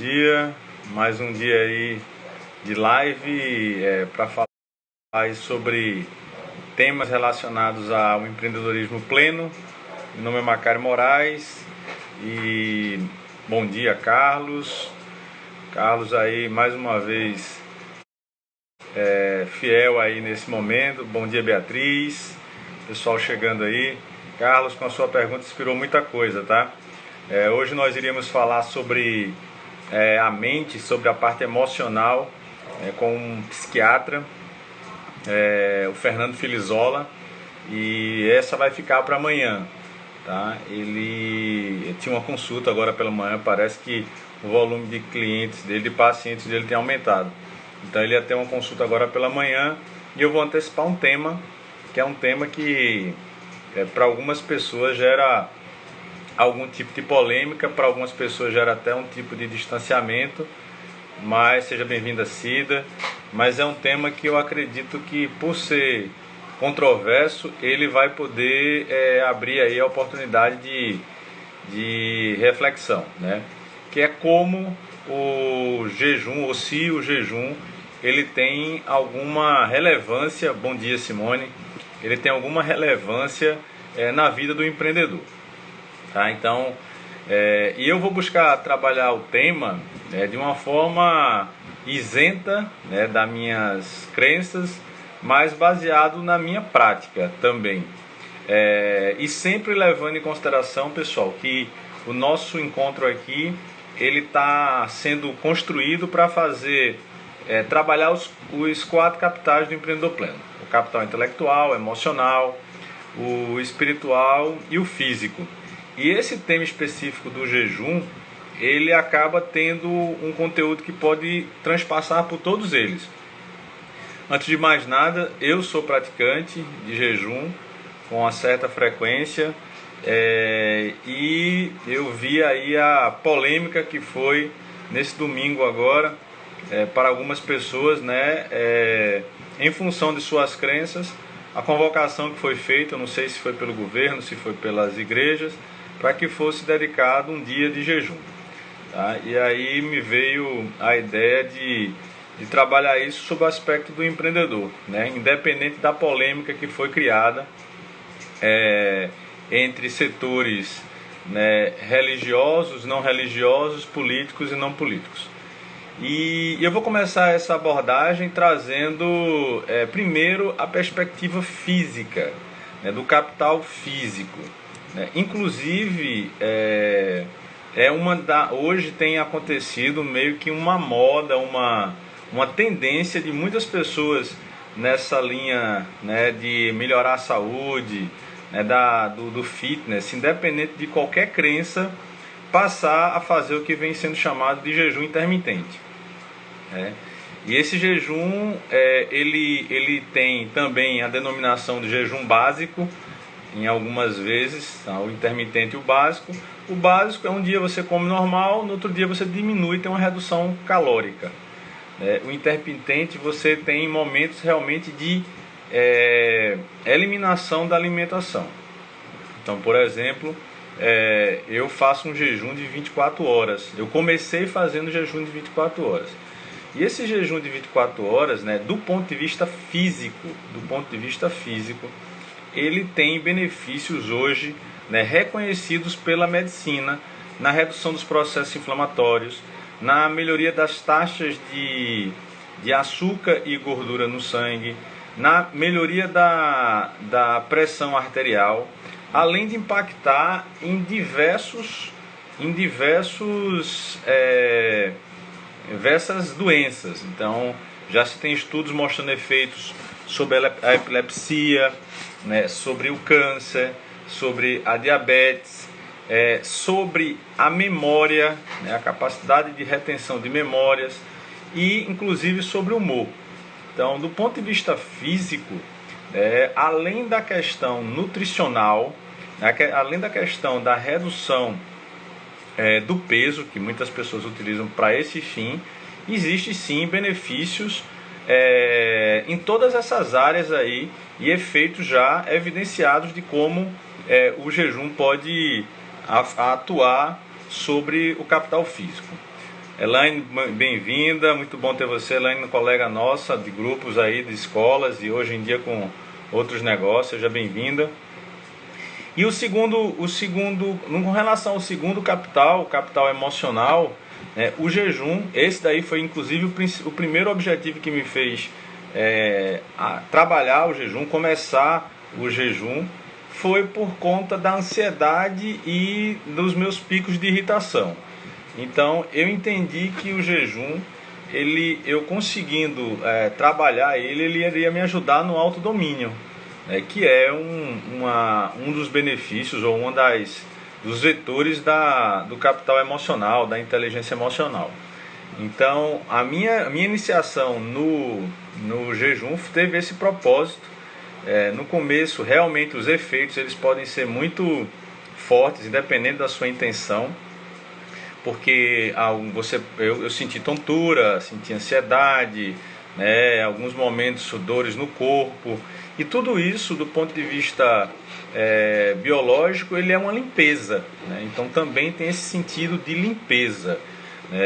dia, mais um dia aí de live para falar aí sobre temas relacionados ao empreendedorismo pleno. Meu nome é Macário Moraes e bom dia, Carlos. Carlos aí mais uma vez fiel aí nesse momento. Bom dia, Beatriz. Pessoal chegando aí. Carlos, com a sua pergunta inspirou muita coisa, tá? Hoje nós iríamos falar sobre a mente, sobre a parte emocional, com um psiquiatra, o Fernando Filizola, e essa vai ficar para amanhã, tá? Ele tinha uma consulta agora pela manhã, parece que o volume de clientes dele, de pacientes dele tem aumentado, então ele ia ter uma consulta agora pela manhã e eu vou antecipar um tema, que é um tema que para algumas pessoas gera algum tipo de polêmica, para algumas pessoas gera até um tipo de distanciamento, mas seja bem-vinda, Cida. Mas é um tema que eu acredito que, por ser controverso, ele vai poder abrir aí a oportunidade de reflexão, né? Que é como o jejum, ou se o jejum ele tem alguma relevância, bom dia, Simone, ele tem alguma relevância na vida do empreendedor. Tá? Então, e eu vou buscar trabalhar o tema de uma forma isenta, né, das minhas crenças, mas baseado na minha prática também. E sempre levando em consideração, pessoal, que o nosso encontro aqui ele está sendo construído para fazer trabalhar os 4 capitais do empreendedor pleno: o capital intelectual, emocional, o espiritual e o físico. E esse tema específico do jejum, ele acaba tendo um conteúdo que pode transpassar por todos eles. Antes de mais nada, eu sou praticante de jejum com uma certa frequência, e eu vi aí a polêmica que foi nesse domingo agora, para algumas pessoas, né, em função de suas crenças, a convocação que foi feita, eu não sei se foi pelo governo, se foi pelas igrejas, para que fosse dedicado um dia de jejum. Tá? E aí me veio a ideia de trabalhar isso sob o aspecto do empreendedor, né? Independente da polêmica que foi criada entre setores, né, religiosos, não religiosos, políticos e não políticos. E eu vou começar essa abordagem trazendo primeiro a perspectiva física, né, do capital físico. Inclusive, hoje tem acontecido meio que uma moda, uma tendência de muitas pessoas nessa linha, né, de melhorar a saúde, né, do fitness, independente de qualquer crença, passar a fazer o que vem sendo chamado de jejum intermitente. E esse jejum, ele tem também a denominação de jejum básico, em algumas vezes, tá? O intermitente e o básico. O básico é um dia você come normal, no outro dia você diminui, tem uma redução calórica. O intermitente você tem momentos realmente de eliminação da alimentação. Então, por exemplo, eu faço um jejum de 24 horas. Eu comecei fazendo jejum de 24 horas. E esse jejum de 24 horas, né, do ponto de vista físico, ele tem benefícios hoje, né, reconhecidos pela medicina, na redução dos processos inflamatórios, na melhoria das taxas de açúcar e gordura no sangue, na melhoria da pressão arterial, além de impactar em diversas doenças. Então, já se tem estudos mostrando efeitos sobre a epilepsia, né, sobre o câncer, sobre a diabetes, sobre a memória, né, a capacidade de retenção de memórias e inclusive sobre o humor. Então, do ponto de vista físico, além da questão nutricional, além da questão da redução do peso, que muitas pessoas utilizam para esse fim, existe sim benefícios em todas essas áreas aí e efeitos já evidenciados de como o jejum pode atuar sobre o capital físico. Elaine, bem-vinda, muito bom ter você, Elaine, colega nossa de grupos aí, de escolas e hoje em dia com outros negócios, seja bem-vinda. E com relação ao segundo capital, o capital emocional, o jejum, esse daí foi inclusive o primeiro objetivo que me fez trabalhar o jejum, começar o jejum, foi por conta da ansiedade e dos meus picos de irritação. Então eu entendi que o jejum, eu conseguindo trabalhar ele iria me ajudar no autodomínio, que é um dos benefícios ou dos vetores do capital emocional, da inteligência emocional. Então a minha iniciação no jejum teve esse propósito. No começo realmente os efeitos eles podem ser muito fortes, independente da sua intenção, porque eu senti tontura, senti ansiedade, alguns momentos dores no corpo, e tudo isso do ponto de vista biológico ele é uma limpeza, então também tem esse sentido de limpeza,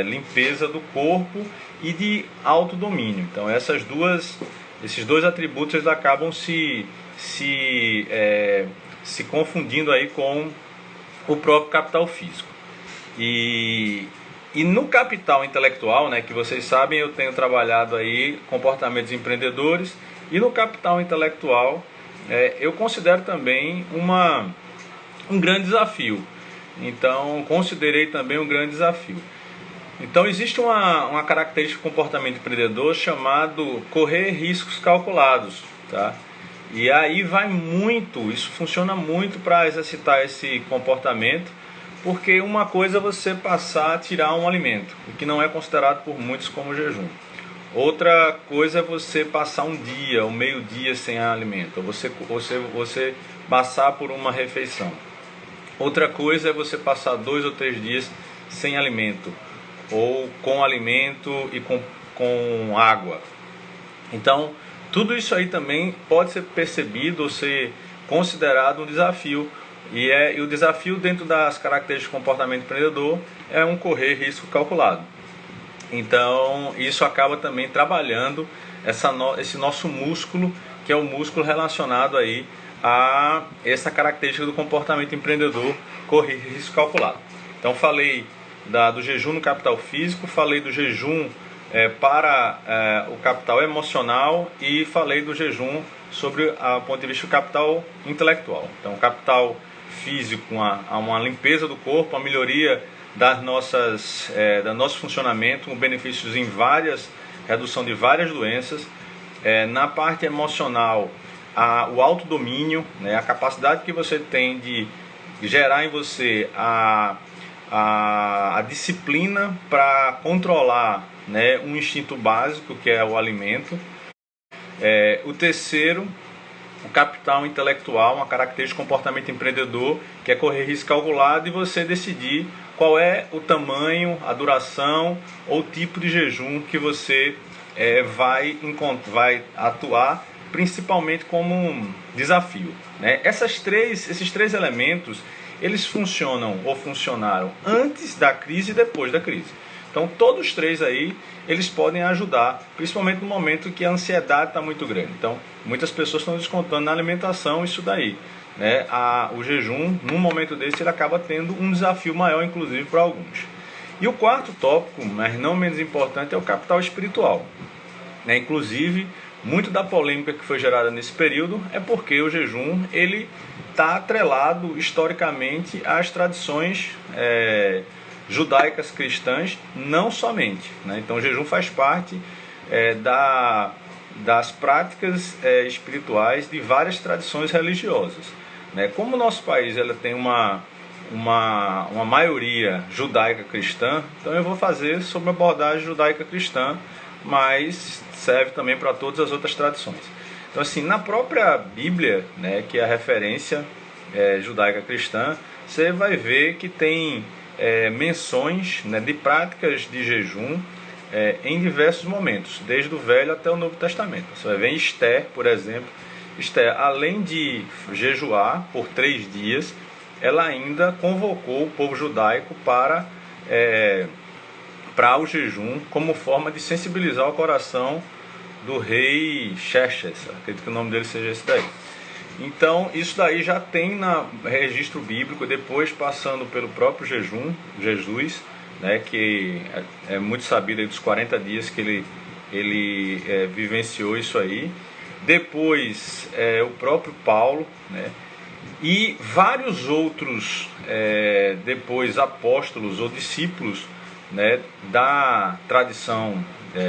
limpeza do corpo e de autodomínio. Então esses dois atributos eles acabam se confundindo aí com o próprio capital físico. E no capital intelectual, que vocês sabem, eu tenho trabalhado aí comportamentos empreendedores, e no capital intelectual eu considero também um grande desafio. Então, considerei também um grande desafio. Então, existe uma característica do comportamento empreendedor chamado correr riscos calculados, tá? E aí isso funciona muito para exercitar esse comportamento, porque uma coisa é você passar a tirar um alimento, o que não é considerado por muitos como jejum. Outra coisa é você passar um dia, um meio-dia sem alimento, você passar por uma refeição. Outra coisa é você passar 2 ou 3 dias sem alimento, ou com alimento e com água. Então, tudo isso aí também pode ser percebido ou ser considerado um desafio. E o desafio dentro das características de comportamento empreendedor é um correr risco calculado. Então, isso acaba também trabalhando esse nosso músculo, que é o músculo relacionado aí a essa característica do comportamento empreendedor, correr risco calculado. Então, falei do jejum no capital físico, falei do jejum para o capital emocional e falei do jejum sobre o ponto de vista do capital intelectual. Então, o capital físico, uma limpeza do corpo, a melhoria do nosso funcionamento, com benefícios em redução de várias doenças. Na parte emocional, o autodomínio, a capacidade que você tem de gerar em você a disciplina para controlar um instinto básico, que é o alimento. O terceiro, o capital intelectual, uma característica de comportamento empreendedor, que é correr risco calculado e você decidir qual é o tamanho, a duração ou tipo de jejum que você vai atuar, principalmente como um desafio. Esses três elementos, eles funcionam ou funcionaram antes da crise e depois da crise. Então, todos os três aí, eles podem ajudar, principalmente no momento que a ansiedade está muito grande. Então, muitas pessoas estão descontando na alimentação isso daí. O jejum, num momento desse, ele acaba tendo um desafio maior, inclusive, para alguns. E o quarto tópico, mas não menos importante, é o capital espiritual. Inclusive, muito da polêmica que foi gerada nesse período é porque o jejum ele está atrelado historicamente às tradições judaicas cristãs, não somente. Então o jejum faz parte das práticas espirituais de várias tradições religiosas. Como o nosso país ela tem uma maioria judaica cristã, então eu vou fazer sobre a abordagem judaica cristã, mas serve também para todas as outras tradições. Então, assim, na própria Bíblia, que é a referência judaica cristã, você vai ver que tem menções de práticas de jejum em diversos momentos, desde o Velho até o Novo Testamento. Você vai ver em Esther, por exemplo. Esther, além de jejuar por 3 dias, ela ainda convocou o povo judaico para para o jejum como forma de sensibilizar o coração do rei Xerxes. Acredito que o nome dele seja esse daí. Então, isso daí já tem no registro bíblico, depois passando pelo próprio jejum, Jesus, né, que é muito sabido aí dos 40 dias que ele vivenciou isso aí. Depois, o próprio Paulo, né, e vários outros, depois, apóstolos ou discípulos, né, da tradição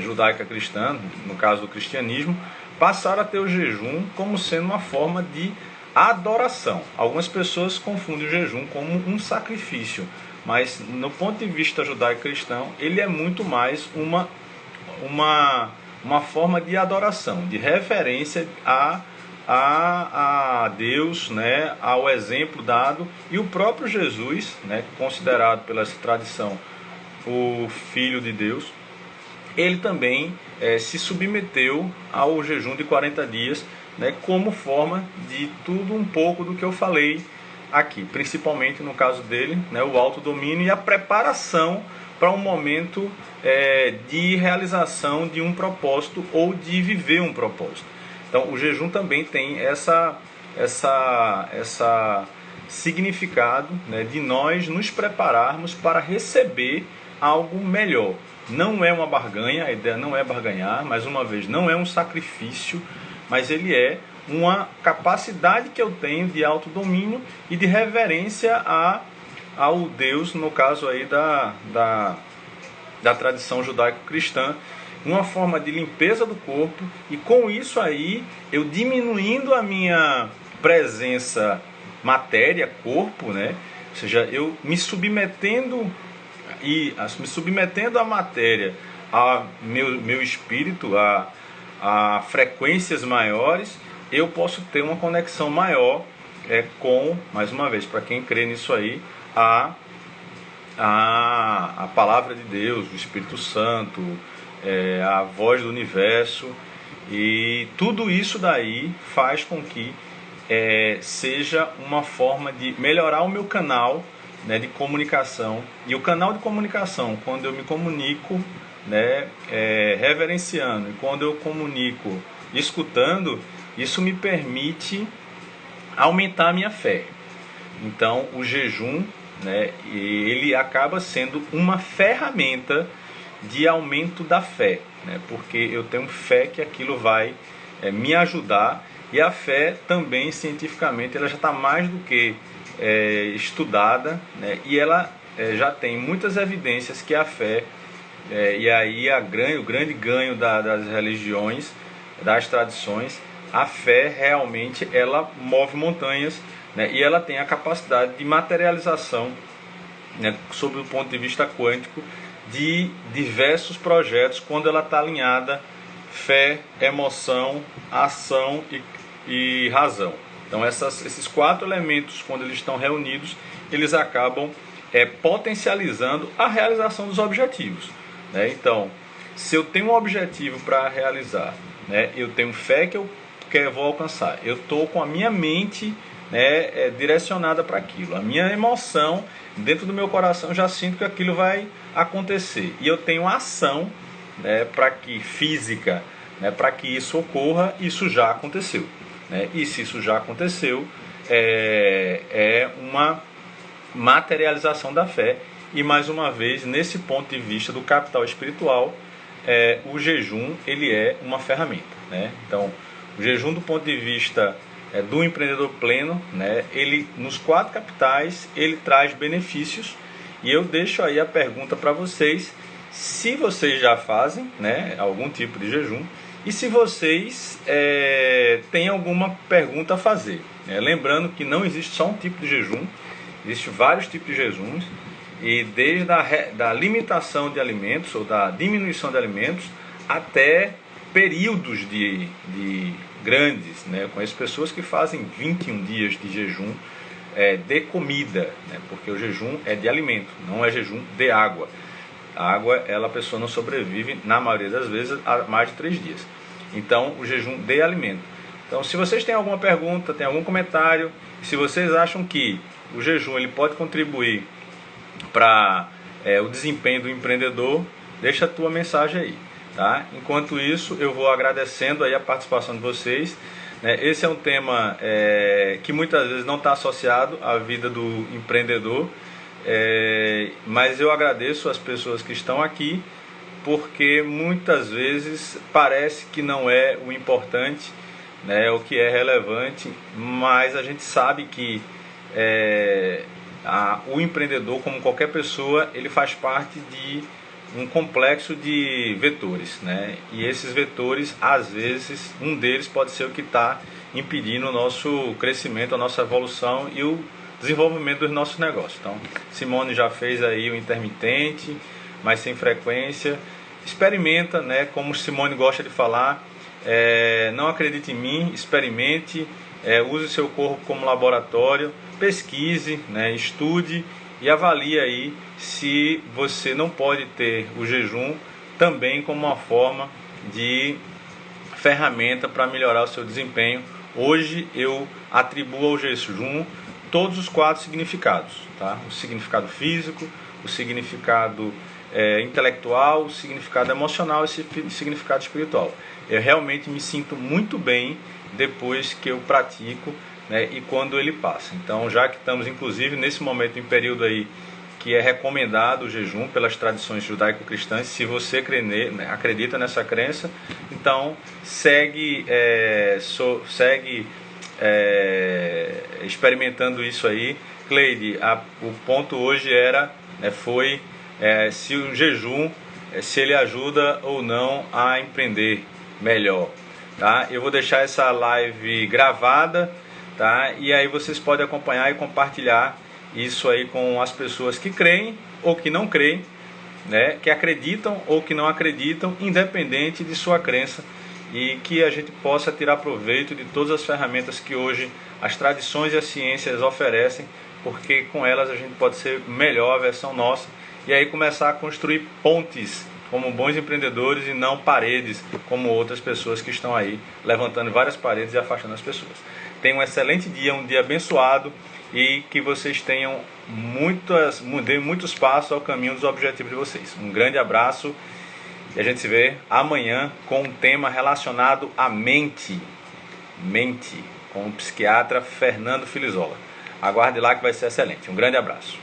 judaica cristã, no caso do cristianismo, passaram a ter o jejum como sendo uma forma de adoração. Algumas pessoas confundem o jejum como um sacrifício, mas no ponto de vista judaico-cristão, ele é muito mais uma forma de adoração, de referência a Deus, né, ao exemplo dado, e o próprio Jesus, né, considerado pela tradição o Filho de Deus, ele também se submeteu ao jejum de 40 dias, né, como forma de tudo um pouco do que eu falei aqui, principalmente no caso dele, né, o autodomínio e a preparação para um momento de realização de um propósito ou de viver um propósito. Então, o jejum também tem essa significado, né, de nós nos prepararmos para receber algo melhor. Não é uma barganha, a ideia não é barganhar, mais uma vez, não é um sacrifício, mas ele é uma capacidade que eu tenho de autodomínio e de reverência ao Deus, no caso aí da tradição judaico-cristã, uma forma de limpeza do corpo, e com isso aí eu diminuindo a minha presença matéria, corpo, né? Ou seja, eu me submetendo à matéria, a meu espírito, a frequências maiores, eu posso ter uma conexão maior com, mais uma vez, para quem crê nisso aí, a palavra de Deus, o Espírito Santo, a voz do universo, e tudo isso daí faz com que seja uma forma de melhorar o meu canal, né, de comunicação. E o canal de comunicação, quando eu me comunico, né, reverenciando, e quando eu comunico escutando, isso me permite aumentar a minha fé. Então, o jejum, né, ele acaba sendo uma ferramenta de aumento da fé, né, porque eu tenho fé que aquilo vai me ajudar, e a fé também, cientificamente, ela já está mais do que estudada, né, e ela já tem muitas evidências que a fé, e aí o grande ganho das religiões, das tradições, a fé realmente ela move montanhas, né, e ela tem a capacidade de materialização, né, sob o ponto de vista quântico, de diversos projetos, quando ela está alinhada fé, emoção, ação e razão. Então esses 4 elementos, quando eles estão reunidos, eles acabam potencializando a realização dos objetivos, né? Então, se eu tenho um objetivo para realizar, né, eu tenho fé que eu vou alcançar, eu estou com a minha mente, né, direcionada para aquilo, a minha emoção dentro do meu coração já sinto que aquilo vai acontecer, e eu tenho ação, né, para que física, né, para que isso ocorra, isso já aconteceu, né? E se isso já aconteceu, é uma materialização da fé. E mais uma vez, nesse ponto de vista do capital espiritual, o jejum ele é uma ferramenta, né? Então, o jejum do ponto de vista do empreendedor pleno, né, ele nos 4 capitais ele traz benefícios, e eu deixo aí a pergunta para vocês, se vocês já fazem, né, algum tipo de jejum, e se vocês têm alguma pergunta a fazer, né? Lembrando que não existe só um tipo de jejum, existem vários tipos de jejuns, e desde da limitação de alimentos ou da diminuição de alimentos até períodos de grandes, né? Eu conheço pessoas que fazem 21 dias de jejum de comida, né? Porque o jejum é de alimento, não é jejum de água. A água, a pessoa não sobrevive, na maioria das vezes, a mais de 3 dias. Então, o jejum de alimento. Então, se vocês têm alguma pergunta, têm algum comentário, se vocês acham que o jejum ele pode contribuir para o desempenho do empreendedor, deixa a tua mensagem aí, tá? Enquanto isso, eu vou agradecendo aí a participação de vocês. Esse é um tema que muitas vezes não está associado à vida do empreendedor, mas eu agradeço as pessoas que estão aqui, porque muitas vezes parece que não é o importante, o que é relevante, mas a gente sabe que o empreendedor, como qualquer pessoa, ele faz parte de um complexo de vetores, e esses vetores, às vezes, um deles pode ser o que está impedindo o nosso crescimento, a nossa evolução e o desenvolvimento dos nossos negócios. Então, Simone já fez aí o intermitente, mas sem frequência. Experimenta, como Simone gosta de falar, não acredite em mim, experimente, use seu corpo como laboratório, pesquise, estude e avalie aí se você não pode ter o jejum também como uma forma de ferramenta para melhorar o seu desempenho. Hoje eu atribuo ao jejum todos os 4 significados, tá? O significado físico, o significado intelectual, o significado emocional e o significado espiritual. Eu realmente me sinto muito bem depois que eu pratico, e quando ele passa. Então, já que estamos inclusive nesse momento, em período aí que é recomendado o jejum pelas tradições judaico-cristãs, se você acredita nessa crença, então segue experimentando isso aí. Cleide, o ponto hoje foi se o jejum, se ele ajuda ou não a empreender melhor, tá? Eu vou deixar essa live gravada, tá? E aí vocês podem acompanhar e compartilhar isso aí com as pessoas que creem ou que não creem, que acreditam ou que não acreditam, independente de sua crença, e que a gente possa tirar proveito de todas as ferramentas que hoje as tradições e as ciências oferecem, porque com elas a gente pode ser melhor a versão nossa e aí começar a construir pontes como bons empreendedores e não paredes como outras pessoas que estão aí levantando várias paredes e afastando as pessoas. Tenham um excelente dia, um dia abençoado, e que vocês tenham muitos passos ao caminho dos objetivos de vocês. Um grande abraço e a gente se vê amanhã com um tema relacionado à mente, com o psiquiatra Fernando Filizola. Aguarde lá que vai ser excelente. Um grande abraço.